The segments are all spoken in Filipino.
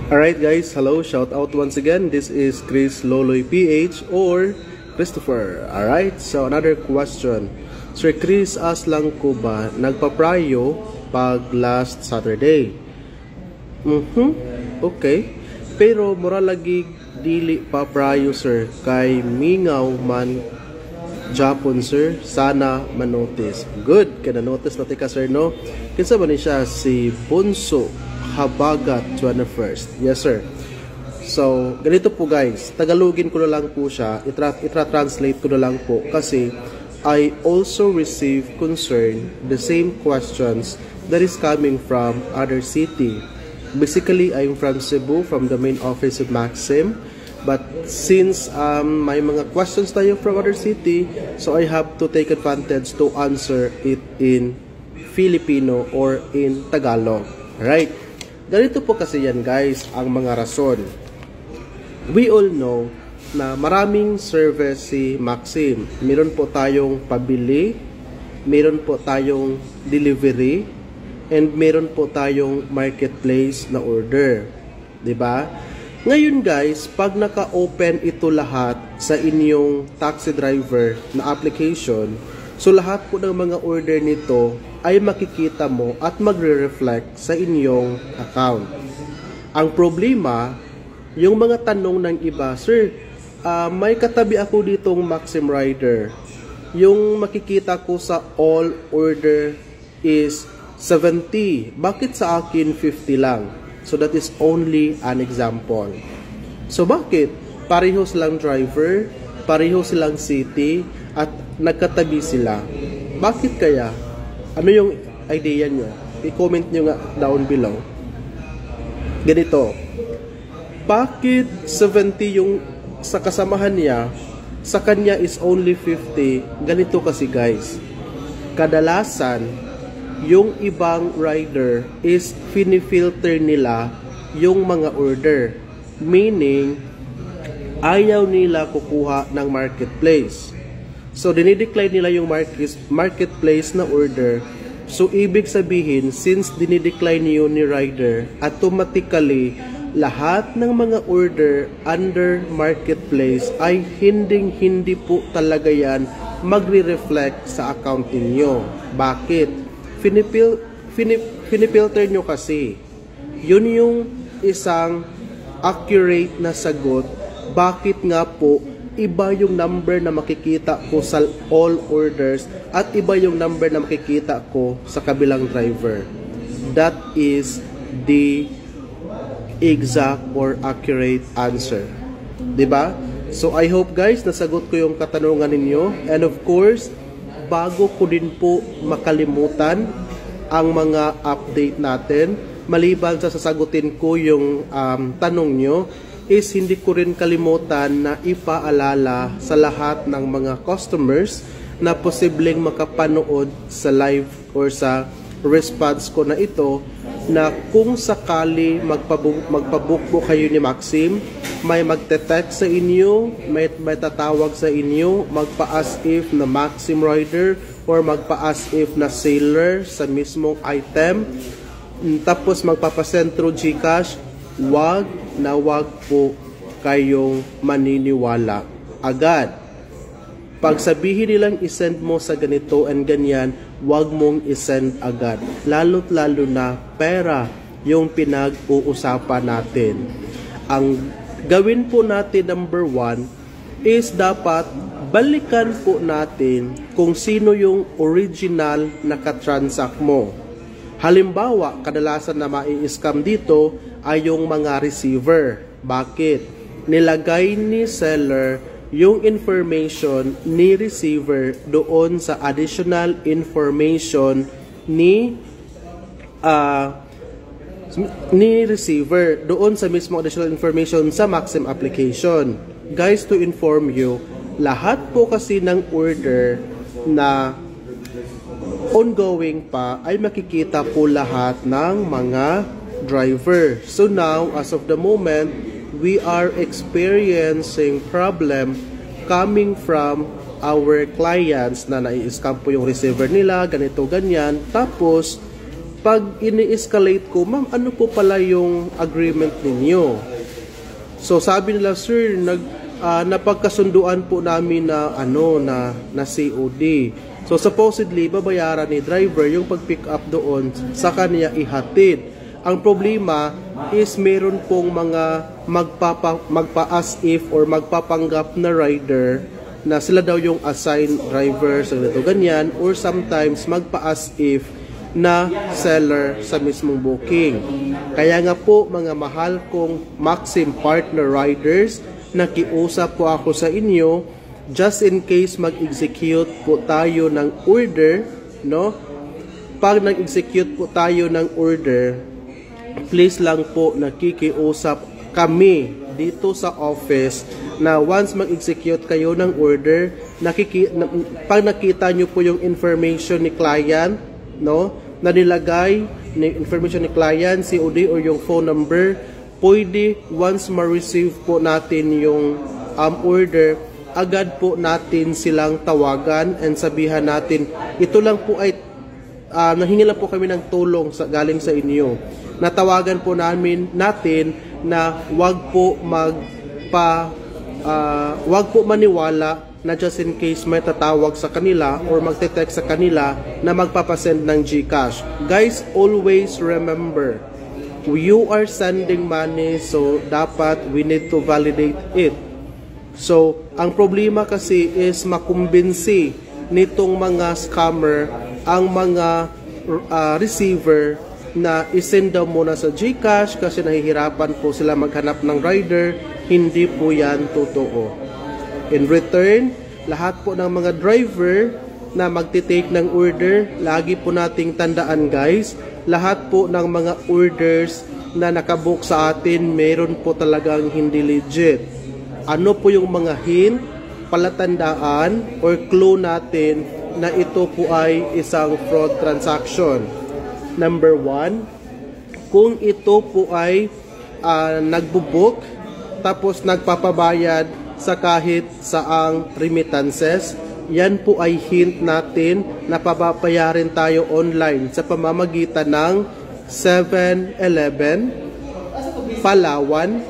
Alright guys, hello, shout out once again. This is Chris Loloy PH or Christopher. Alright, so another question. Sir Chris, as lang ko ba nagpaprayo pag last Saturday? Okay. Pero mura lagi dili pa prayo sir kay mingaw man Japon sir, sana manotice. Good, kaya na-notice natin ka sir no? Kinsa ba ni siya? Si Bunso Habagat 21st. Yes sir. So, ganito po guys, Tagalogin ko na lang po siya, itra-translate ko na lang po kasi I also receive concern the same questions that is coming from other city. Basically, I'm from Cebu, from the main office of Maxim. But since may mga questions tayo from other city, so I have to take advantage to answer it in Filipino or in Tagalog. Right? Ganito po kasi yan guys, ang mga rason. We all know na maraming service si Maxim. Meron po tayong pabili, meron po tayong delivery, and meron po tayong marketplace na order. 'Di ba? Ngayon guys, pag naka-open ito lahat sa inyong taxi driver na application, so lahat po ng mga order nito ay makikita mo at magre-reflect sa inyong account. Ang problema, yung mga tanong ng iba, Sir, may katabi ako ditong Maxim Rider. Yung makikita ko sa all order is 70. Bakit sa akin 50 lang? So that is only an example. So bakit? Pareho silang driver, pareho silang city, at nagkatabi sila. Bakit kaya? Ano yung idea nyo? I-comment nyo nga down below. Ganito. Bakit 70 yung sa kasamahan niya, sa kanya is only 50? Ganito kasi guys. Kadalasan, yung ibang rider is finifilter nila yung mga order. Meaning, ayaw nila kukuha ng marketplace. So, dinidecline nila yung marketplace na order. So, ibig sabihin, since dinidecline yun ni rider, automatically, lahat ng mga order under marketplace ay hindi po talaga yan magre-reflect sa account niyo. Bakit? Finipilter nyo kasi. Yun yung isang accurate na sagot. Bakit nga po iba yung number na makikita ko sa all orders at iba yung number na makikita ko sa kabilang driver? That is the exact or accurate answer. 'Di ba? So I hope guys nasagot ko yung katanungan ninyo, and of course bago ko din po makalimutan ang mga update natin, maliban sa sasagutin ko yung tanong nyo, is hindi ko rin kalimutan na ipaalala sa lahat ng mga customers na posibleng makapanood sa live or sa response ko na ito, na kung sakali magpabook po kayo ni Maxim, may magte-text sa inyo, may tatawag sa inyo, magpa-as if na Maxim Rider or magpa-as if na seller sa mismong item, tapos magpapasend through GCash, wag po kayong maniniwala agad. Pag sabihin nilang isend mo sa ganito and ganyan, wag mong isend agad. Lalo't lalo na pera yung pinag-uusapan natin. Ang gawin po natin number 1 is dapat balikan po natin kung sino yung original na katransact mo. Halimbawa, kadalasan na mai-scam dito ay yung mga receiver. Bakit? Nilagay ni seller yung information ni receiver doon sa additional information ni receiver doon sa mismo additional information sa Maxim application. Guys, to inform you, lahat po kasi ng order na ongoing pa ay makikita po lahat ng mga driver. So now, as of the moment, we are experiencing problem coming from our clients na nai-scam po yung receiver nila, ganito, ganyan. Tapos, pag ini-escalate ko, ma'am, ano po pala yung agreement ninyo? So sabi nila, sir, napagkasunduan po namin na na COD. So supposedly babayaran ni driver yung pag-pick up doon sa kanya ihatid. Ang problema is meron pong mga magpa-as if or magpapanggap na rider na sila daw yung assigned driver sa ganito ganyan, or sometimes magpa-as if na seller sa mismong booking. Kaya nga po mga mahal kong Maxim partner riders, nakiusap po ako sa inyo, just in case mag-execute po tayo ng order, no? Pag nag-execute po tayo ng order, please lang po nakikiusap kami dito sa office na once mag-execute kayo ng order, pag nakita nyo po yung information ni client, no, na nilagay ni information ni client, COD or yung phone number, pwede once ma-receive po natin yung order, agad po natin silang tawagan and sabihan natin, ito lang po ay nahingi lang po kami ng tulong galing sa inyo. Natawagan po natin na wag po maniwala na just in case may tatawag sa kanila or magte-text sa kanila na magpapasend ng GCash. Guys, always remember, you are sending money, so dapat we need to validate it. So, ang problema kasi is makumbinsi nitong mga scammer ang mga receiver na isend daw muna sa GCash kasi nahihirapan po sila maghanap ng rider. Hindi po yan totoo. In return, lahat po ng mga driver na magtitake ng order, lagi po nating tandaan guys, lahat po ng mga orders na nakabook sa atin, meron po talagang hindi legit. Ano po yung mga hint, palatandaan, or clue natin na ito po ay isang fraud transaction? Number 1, kung ito po ay nagbubook tapos nagpapabayad sa kahit saang remittances, yan po ay hint natin na pababayarin tayo online sa pamamagitan ng 7-Eleven, Palawan,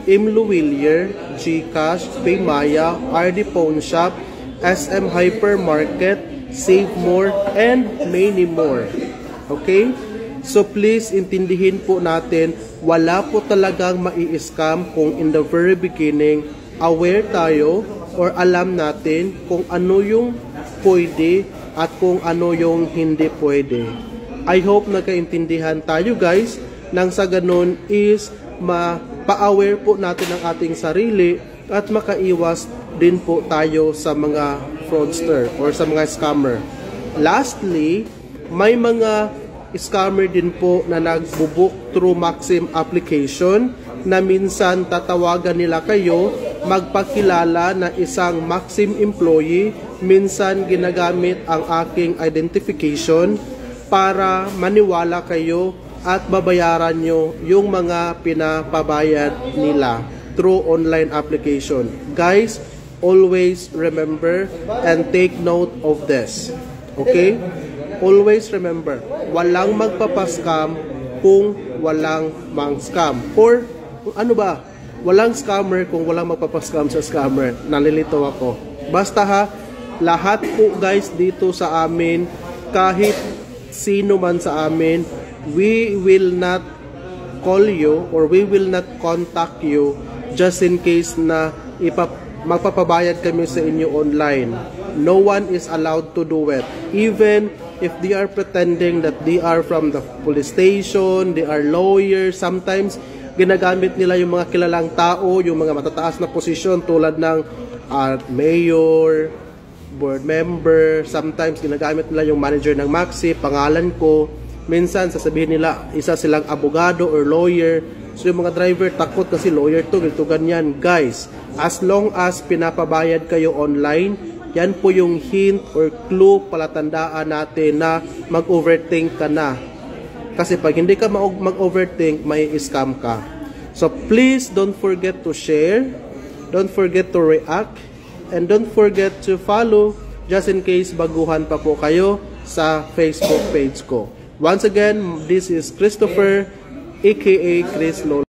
Imluwilier, GCash, Paymaya, RD Pawn Shop, SM Hypermarket, Save More, and many more. Okay? So please intindihin po natin, wala po talagang mai-scam kung in the very beginning aware tayo or alam natin kung ano yung pwede at kung ano yung hindi pwede. I hope nagkaintindihan tayo guys, nang sa ganun is pa-aware po natin ang ating sarili at makaiwas din po tayo sa mga fraudster or sa mga scammer. Lastly, may mga scammer din po na nagbubook through Maxim application na minsan tatawagan nila kayo, magpakilala na isang Maxim employee, minsan ginagamit ang aking identification para maniwala kayo at babayaran nyo yung mga pinapabayad nila through online application. Guys, always remember and take note of this. Okay? Always remember, walang magpapaskam kung walang mang-scam. Or, ano ba? Walang scammer kung walang magpapaskam sa scammer. Nalilito ako. Basta ha, lahat po guys dito sa amin, kahit sino man sa amin, we will not call you or we will not contact you just in case na magpapabayad kami sa inyo online. No one is allowed to do it. Even if they are pretending that they are from the police station, they are lawyers, sometimes ginagamit nila yung mga kilalang tao, yung mga matataas na posisyon tulad ng mayor, board member, sometimes ginagamit nila yung manager ng Maxi, pangalan ko. Minsan sasabihin nila isa silang abogado or lawyer. So yung mga driver takot kasi lawyer to, ganito ganyan. Guys, as long as pinapabayad kayo online, yan po yung hint or clue, palatandaan natin na mag-overthink ka na. Kasi pag hindi ka mag-overthink, may scam ka. So please don't forget to share, don't forget to react, and don't forget to follow just in case baguhan pa po kayo sa Facebook page ko. Once again, this is Christopher, aka Chris Lolo.